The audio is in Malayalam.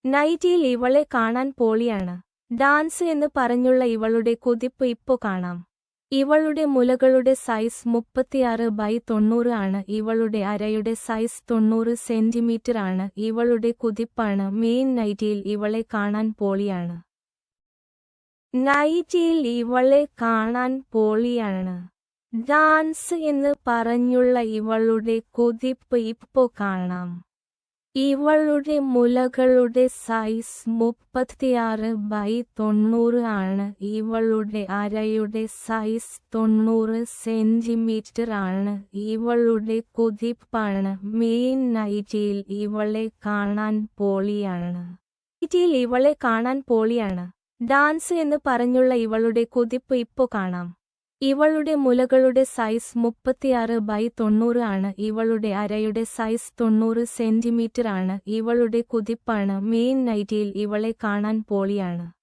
നൈറ്റിയിൽ ഇവളെ കാണാൻ പോളിയാണ്. ഡാൻസ് എന്ന് പറഞ്ഞുള്ള ഇവളുടെ കുതിപ്പ് ഇപ്പോ കാണാം. ഇവളുടെ മുലകളുടെ സൈസ് 36x90 ആണ്. ഇവളുടെ അരയുടെ സൈസ് 90 സെന്റിമീറ്റർ ആണ്. ഇവളുടെ കുതിപ്പാണ് മെയിൻ. നൈറ്റിയിൽ ഇവളെ കാണാൻ പോളിയാണ്. നൈറ്റിയിൽ ഇവളെ കാണാൻ പോളിയാണ്. ഡാൻസ് എന്ന് പറഞ്ഞുള്ള ഇവളുടെ കുതിപ്പ് ഇപ്പോ കാണാം. ഇവളുടെ മുലകളുടെ സൈസ് 36x90 ആണ്. ഇവളുടെ അരയുടെ സൈസ് 90 സെന്റിമീറ്റർ ആണ്. ഇവളുടെ കുതിപ്പാണ് മെയിൻ. നൈറ്റിയിൽ ഇവളെ കാണാൻ പോളിയാണ്. നൈറ്റിയിൽ ഇവളെ കാണാൻ പോളിയാണ്. ഡാൻസ് എന്ന് പറഞ്ഞുള്ള ഇവളുടെ കുതിപ്പ് ഇപ്പോ കാണാം. ഇവളുടെ മുലകളുടെ സൈസ് 36x90 ആണ്. ഇവളുടെ അരയുടെ സൈസ് 90 സെന്റിമീറ്റർ ആണ്. ഇവളുടെ കുതിപ്പാണ് മെയിൻ. നൈറ്റിയിൽ ഇവളെ കാണാൻ പോളിയാണ്.